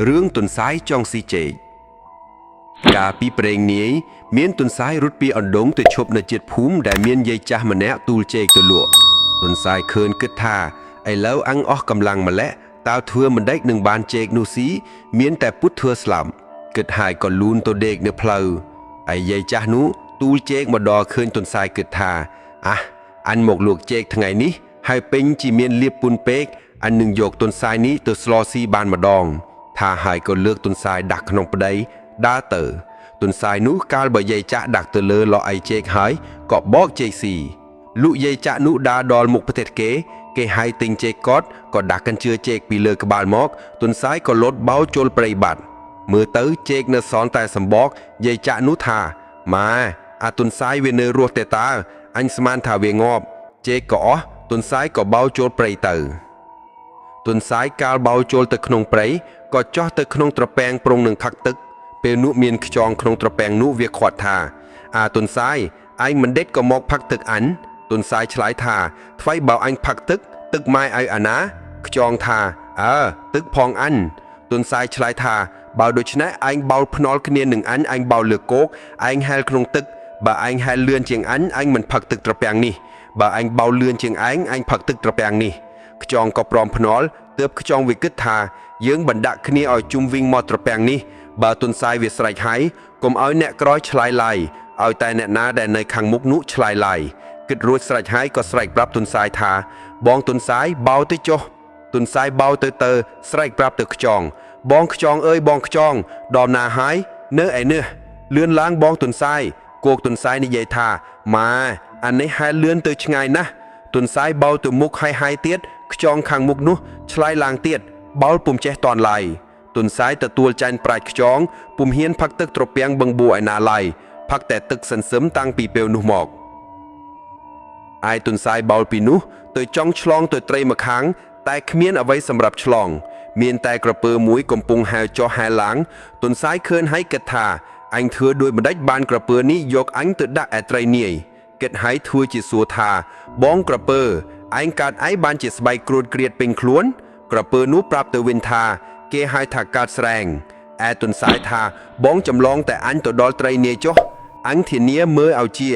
រឿងទុនសាយចង់ស៊ីចេកកាលពីព្រេងនាយមានទុនសាយរត់ពីអណ្ដូងទៅឈប់នៅជិតភូមិដែលមានយាយចាស់ម្នាក់ទូលចេកទៅលក់ទុនសាយឃើញគិតថាឥឡូវអញអស់កម្លាំងម្ល៉េះតើធ្វើមិនដេចនឹងបានចេកនោះស៊ីមានតែពុតធ្វើស្លាប់គិតហើយក៏លូនទៅដេកនៅផ្លូវហើយយាយចាស់នោះទូលចេកមកដល់ឃើញទុនសាយគិតថាអញមកលក់ចេកថ្ងៃនេះហើយពេញជាមានលៀបពុនពេកអញនឹងយកទុនសាយនេះទៅស្លស៊ីបានម្ដងថាហើយក៏លើកទុនសាយដាក់ក្នុងប្តីដើរទៅទុនសាយនោះកាលបើយាយចាស់ដាក់ទៅលើលោអីចេកហើយក៏បោកចេកស៊ីលក់យាយចាស់នោះដើរដល់មុខប្រទេសគេហៅទិញចេកកត់ក៏ដាក់កញ្ជឿចេកពីលើក្បាលមកទុនសាយក៏លោតបោចូលព្រៃបាត់មើលទៅចេកនៅសល់តែសម្បកយាយចាស់នោះថាម៉ាអាទុនសាយវានៅរស់តែតើអញស្មានថាវាងាប់ចេកក៏អស់ទុនសាយក៏បោចូលព្រៃទៅទុនសាយកាលបោចូលទៅក្នុងព្រៃក៏ចោះទៅក្នុងត្រពាំងប្រុងនឹងផឹកទឹកពេលនោះមានខ្យងក្នុងត្រពាំងនោះវាខាត់ថាទុនសាយឯងមិនដេចក៏មកផឹកទឹកអញទុនសាយឆ្លើយថាថ្វៃបើអញផឹកទឹកម៉ែឲ្យអាណាខ្យងថាទឹកផងអញទុនសាយឆ្លើយថាបើដូច្នេះឯងបោលភ្នាល់គ្នានឹងអញបោលលើគោកឯងហែលក្នុងទឹកបើឯងហែលលឿនជាងអញមិនផឹកទឹកត្រពាំងនេះបើឯងបោលលឿនជាងឯងផឹកទឹកត្រពាំងនេះខ្យងក៏ព្រមភ្នាល់ទើបខ្យងវាគិតថាយើងបណ្ដាក់គ្នាឲ្យជុំវិញមកត្រពាំងនេះបើទុនសាយវាស្រែកហើយកុំឲ្យអ្នកក្រោយឆ្លើយឡាយឲ្យតែអ្នកណាដែលនៅខាងមុខនោះឆ្លើយឡាយគិតរួចស្រេចហើយក៏ស្រែកប្រាប់ទុនសាយថាបងទុនសាយបោទៅចុះទុនសាយបោទៅស្រែកប្រាប់ទៅខ្យងបងខ្យងអើយបងខ្យងដល់ណាហើយនៅឯនេះលឿនឡើងបងទុនសាយគោកទុនសាយនិយាយថាម៉ាអានេះហែលលឿនទៅឆ្ងាយណាស់ទុនសាយបោទៅមុខហើយទៀតខ្យងខាងមុខនោះឆ្លើយឡើងទៀតបោលពុំចេះតន់ឡើយទុនសាយទទួលចាញ់ប្រាច់ខ្យងពុំហ៊ានផឹកទឹកត្រពាំងបឹងបួឯណាឡើយផឹកតែទឹកសិនសឹមតាំងពីពេលនោះមកឯទុនសាយបោលពីនោះទៅចង់ឆ្លងទៅត្រីម្ខាងតែគ្មានអ្វីសម្រាប់ឆ្លងមានតែក្រពើមួយកំពុងហែលចុះហែលឡើងទុនសាយឃើញហើយគិតថាអញធ្វើដោយមិនដេចបានក្រពើនេះយកអញទៅដាក់ឯត្រីនាយគិតហើយធ្វើជាសួរថាបងក្រពើឯងកើតអីបានជាស្បែកគ្រួតគ្រៀតពេញខ្លួនក្រពើនោះប្រាប់ទៅវិញថាគេហៅថាកើតស្រែងឯទុនសាយថាបងចម្លងតែអញទៅដល់ត្រីនាយចុះអញធានាមើលឲ្យជា